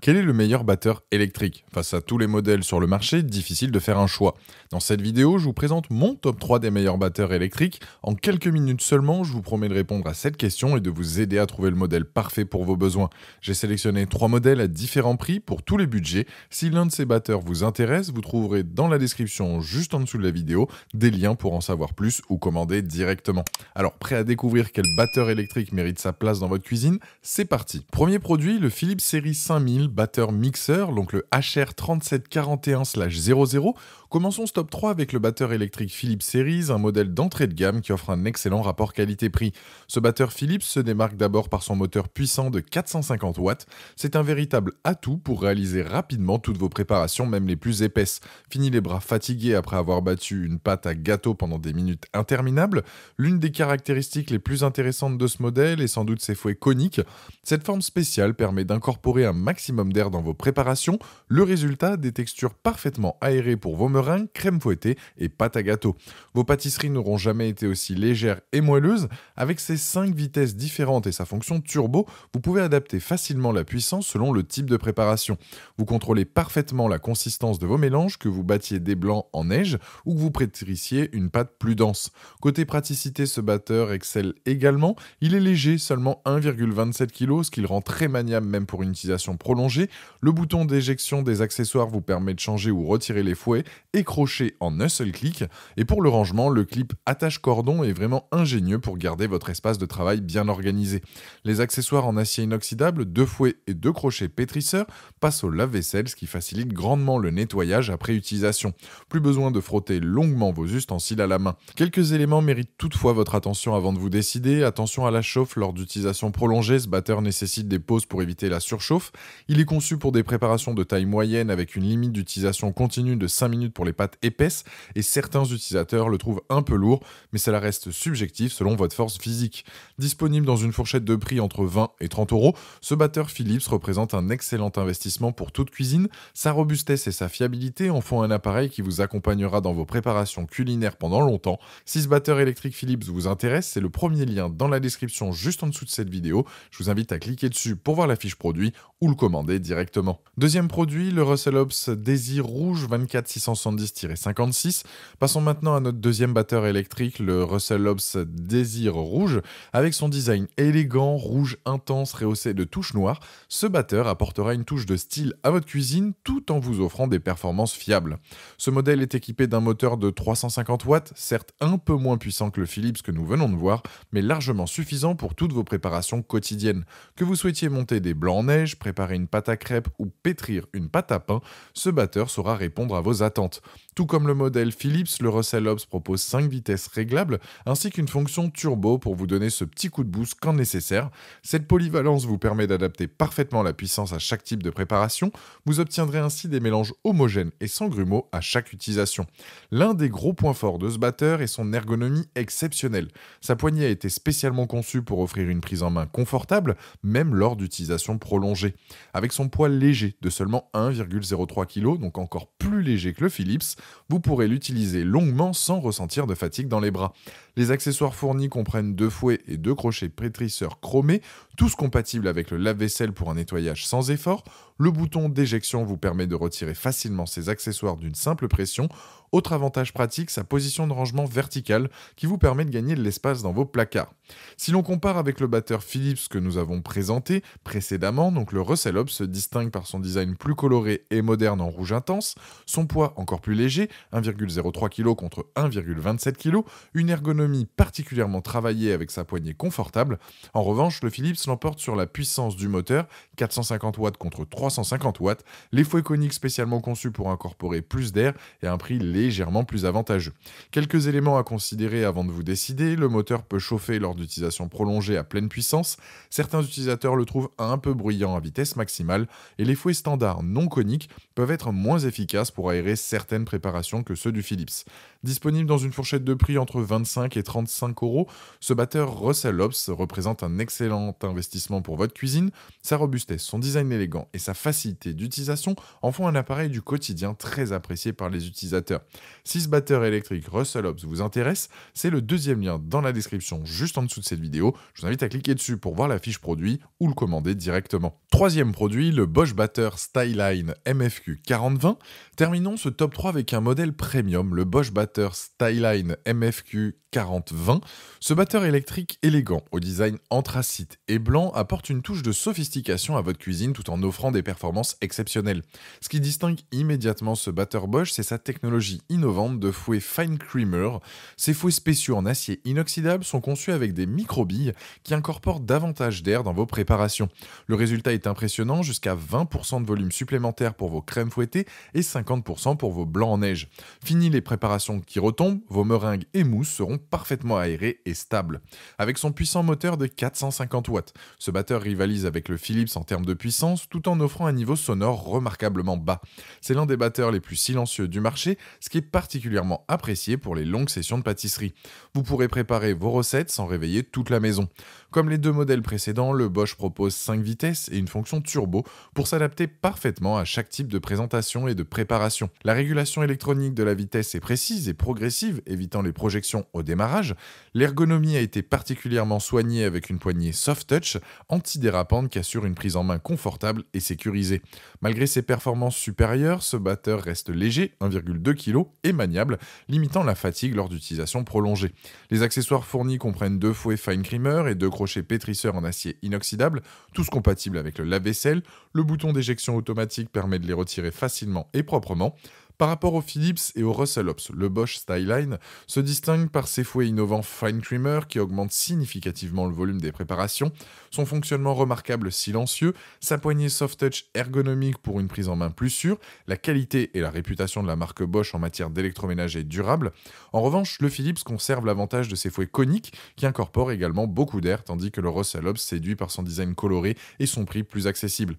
Quel est le meilleur batteur électrique? Face à tous les modèles sur le marché, difficile de faire un choix. Dans cette vidéo, je vous présente mon top 3 des meilleurs batteurs électriques. En quelques minutes seulement, je vous promets de répondre à cette question et de vous aider à trouver le modèle parfait pour vos besoins. J'ai sélectionné 3 modèles à différents prix pour tous les budgets. Si l'un de ces batteurs vous intéresse, vous trouverez dans la description juste en dessous de la vidéo des liens pour en savoir plus ou commander directement. Alors, prêt à découvrir quel batteur électrique mérite sa place dans votre cuisine? C'est parti. Premier produit, le Philips Série 5000 batteur mixeur, donc le HR3741/00. Commençons ce top 3 avec le batteur électrique Philips Series, un modèle d'entrée de gamme qui offre un excellent rapport qualité-prix. Ce batteur Philips se démarque d'abord par son moteur puissant de 450 watts. C'est un véritable atout pour réaliser rapidement toutes vos préparations, même les plus épaisses. Fini les bras fatigués après avoir battu une pâte à gâteau pendant des minutes interminables. L'une des caractéristiques les plus intéressantes de ce modèle est sans doute ses fouets coniques. Cette forme spéciale permet d'incorporer un maximum d'air dans vos préparations. Le résultat, des textures parfaitement aérées pour vos meringues, crème fouettée et pâte à gâteau. Vos pâtisseries n'auront jamais été aussi légères et moelleuses. Avec ses 5 vitesses différentes et sa fonction turbo, vous pouvez adapter facilement la puissance selon le type de préparation. Vous contrôlez parfaitement la consistance de vos mélanges, que vous battiez des blancs en neige ou que vous pétrissiez une pâte plus dense. Côté praticité, ce batteur excelle également. Il est léger, seulement 1,27 kg, ce qui le rend très maniable même pour une utilisation prolongée. Le bouton d'éjection des accessoires vous permet de changer ou retirer les fouets et crochets en un seul clic. Et pour le rangement, le clip attache-cordon est vraiment ingénieux pour garder votre espace de travail bien organisé. Les accessoires en acier inoxydable, 2 fouets et 2 crochets pétrisseurs passent au lave-vaisselle, ce qui facilite grandement le nettoyage après utilisation. Plus besoin de frotter longuement vos ustensiles à la main. Quelques éléments méritent toutefois votre attention avant de vous décider. Attention à la chauffe lors d'utilisation prolongée, ce batteur nécessite des pauses pour éviter la surchauffe. Il est conçu pour des préparations de taille moyenne avec une limite d'utilisation continue de 5 minutes pour les pâtes épaisses et certains utilisateurs le trouvent un peu lourd, mais cela reste subjectif selon votre force physique. Disponible dans une fourchette de prix entre 20 et 30 euros, ce batteur Philips représente un excellent investissement pour toute cuisine. Sa robustesse et sa fiabilité en font un appareil qui vous accompagnera dans vos préparations culinaires pendant longtemps. Si ce batteur électrique Philips vous intéresse, c'est le premier lien dans la description juste en dessous de cette vidéo. Je vous invite à cliquer dessus pour voir la fiche produit ou le commander directement. Deuxième produit, le Russell Hobbs Daisy Rouge 24670-56. Passons maintenant à notre deuxième batteur électrique, le Russell Hobbs Désir Rouge. Avec son design élégant, rouge intense, rehaussé de touches noires, ce batteur apportera une touche de style à votre cuisine tout en vous offrant des performances fiables. Ce modèle est équipé d'un moteur de 350 watts, certes un peu moins puissant que le Philips que nous venons de voir, mais largement suffisant pour toutes vos préparations quotidiennes. Que vous souhaitiez monter des blancs en neige, préparer une pâte à crêpes ou pétrir une pâte à pain, ce batteur saura répondre à vos attentes. Tout comme le modèle Philips, le Russell Hobbs propose 5 vitesses réglables ainsi qu'une fonction turbo pour vous donner ce petit coup de boost quand nécessaire. Cette polyvalence vous permet d'adapter parfaitement la puissance à chaque type de préparation. Vous obtiendrez ainsi des mélanges homogènes et sans grumeaux à chaque utilisation. L'un des gros points forts de ce batteur est son ergonomie exceptionnelle. Sa poignée a été spécialement conçue pour offrir une prise en main confortable, même lors d'utilisation prolongée. Avec son poids léger de seulement 1,03 kg, donc encore plus léger que le Philips, vous pourrez l'utiliser longuement sans ressentir de fatigue dans les bras. Les accessoires fournis comprennent 2 fouets et 2 crochets pétrisseurs chromés, tous compatibles avec le lave-vaisselle pour un nettoyage sans effort. Le bouton d'éjection vous permet de retirer facilement ces accessoires d'une simple pression. Autre avantage pratique, sa position de rangement verticale qui vous permet de gagner de l'espace dans vos placards. Si l'on compare avec le batteur Philips que nous avons présenté précédemment, donc le Russell Hobbs se distingue par son design plus coloré et moderne en rouge intense, son poids encore plus léger, 1,03 kg contre 1,27 kg, une ergonomie particulièrement travaillée avec sa poignée confortable. En revanche, le Philips l'emporte sur la puissance du moteur, 450 watts contre 350 watts, les fouets coniques spécialement conçus pour incorporer plus d'air et un prix légèrement plus avantageux. Quelques éléments à considérer avant de vous décider, le moteur peut chauffer lors d'utilisation prolongée à pleine puissance, certains utilisateurs le trouvent un peu bruyant à vitesse maximale, et les fouets standards non coniques peuvent être moins efficaces pour aérer certaines préparations que ceux du Philips. Disponible dans une fourchette de prix entre 25 et 35 euros, ce batteur Russell Hobbs représente un excellent investissement pour votre cuisine. Sa robustesse, son design élégant et sa facilité d'utilisation en font un appareil du quotidien très apprécié par les utilisateurs. Si ce batteur électrique Russell Hobbs vous intéresse, c'est le deuxième lien dans la description juste en dessous de cette vidéo. Je vous invite à cliquer dessus pour voir la fiche produit ou le commander directement. Troisième produit, le Bosch batteur Styline MFQ 4020. Terminons ce top 3 avec un modèle premium, le Bosch batteur Styline MFQ 4020. Ce batteur électrique élégant, au design anthracite et blanc, apporte une touche de sophistication à votre cuisine tout en offrant des performances exceptionnelles. Ce qui distingue immédiatement ce batteur Bosch, c'est sa technologie innovante de fouet Fine Creamer. Ces fouets spéciaux en acier inoxydable sont conçus avec des micro-billes qui incorporent davantage d'air dans vos préparations. Le résultat est impressionnant, jusqu'à 20% de volume supplémentaire pour vos crèmes fouettées et 50% pour vos blancs en neige. Fini les préparations qui retombent, vos meringues et mousses seront parfaitement aérées et stables. Avec son puissant moteur de 450 watts, ce batteur rivalise avec le Philips en termes de puissance tout en offrant un niveau sonore remarquablement bas. C'est l'un des batteurs les plus silencieux du marché, ce qui est particulièrement apprécié pour les longues sessions de pâtisserie. Vous pourrez préparer vos recettes sans réveiller toute la maison. Comme les deux modèles précédents, le Bosch propose 5 vitesses et une fonction turbo pour s'adapter parfaitement à chaque type de présentation et de préparation. La régulation électronique de la vitesse est précise et progressive, évitant les projections au démarrage. L'ergonomie a été particulièrement soignée avec une poignée soft touch antidérapante qui assure une prise en main confortable et sécurisée. Malgré ses performances supérieures, ce batteur reste léger, 1,2 kg, et maniable, limitant la fatigue lors d'utilisation prolongée. Les accessoires fournis comprennent 2 fouets Fine Creamer et 2 crochets pétrisseurs en acier inoxydable, tous compatibles avec le lave-vaisselle. Le bouton d'éjection automatique permet de les retirer facilement et proprement. Par rapport au Philips et au Russell Hobbs, le Bosch Styline se distingue par ses fouets innovants Fine Creamer qui augmentent significativement le volume des préparations, son fonctionnement remarquable silencieux, sa poignée soft touch ergonomique pour une prise en main plus sûre, la qualité et la réputation de la marque Bosch en matière d'électroménager durable. En revanche, le Philips conserve l'avantage de ses fouets coniques qui incorporent également beaucoup d'air, tandis que le Russell Hobbs séduit par son design coloré et son prix plus accessible.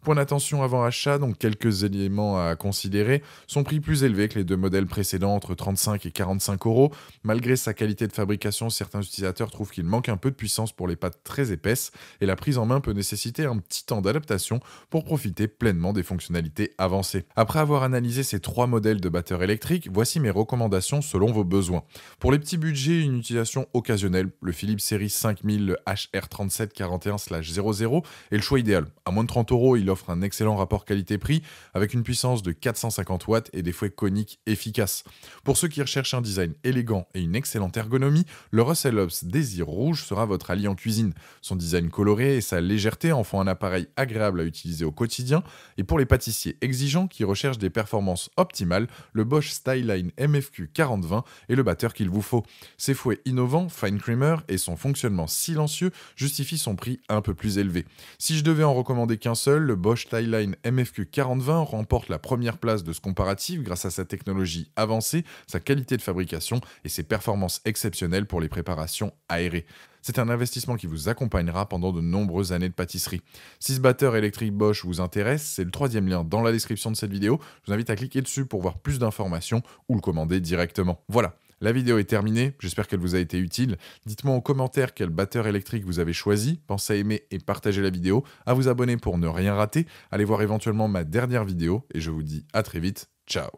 Point d'attention avant achat, donc quelques éléments à considérer. Son prix plus élevé que les deux modèles précédents, entre 35 et 45 €. Malgré sa qualité de fabrication, certains utilisateurs trouvent qu'il manque un peu de puissance pour les pâtes très épaisses et la prise en main peut nécessiter un petit temps d'adaptation pour profiter pleinement des fonctionnalités avancées. Après avoir analysé ces 3 modèles de batteurs électriques, voici mes recommandations selon vos besoins. Pour les petits budgets, une utilisation occasionnelle, le Philips Series 5000 le HR3741/00 est le choix idéal. À moins de 30 €, il offre un excellent rapport qualité-prix avec une puissance de 450 watts et des fouets coniques efficaces. Pour ceux qui recherchent un design élégant et une excellente ergonomie, le Russell Hobbs Désir Rouge sera votre allié en cuisine. Son design coloré et sa légèreté en font un appareil agréable à utiliser au quotidien. Et pour les pâtissiers exigeants qui recherchent des performances optimales, le Bosch Styline MFQ 4020 est le batteur qu'il vous faut. Ses fouets innovants, Fine Creamer et son fonctionnement silencieux justifient son prix un peu plus élevé. Si je devais en recommander qu'un seul, le Bosch Styline MFQ 4020 remporte la première place de ce comparatif grâce à sa technologie avancée, sa qualité de fabrication et ses performances exceptionnelles pour les préparations aérées. C'est un investissement qui vous accompagnera pendant de nombreuses années de pâtisserie. Si ce batteur électrique Bosch vous intéresse, c'est le 3e lien dans la description de cette vidéo. Je vous invite à cliquer dessus pour voir plus d'informations ou le commander directement. Voilà. La vidéo est terminée, j'espère qu'elle vous a été utile. Dites-moi en commentaire quel batteur électrique vous avez choisi. Pensez à aimer et partager la vidéo, à vous abonner pour ne rien rater. Allez voir éventuellement ma dernière vidéo et je vous dis à très vite. Ciao.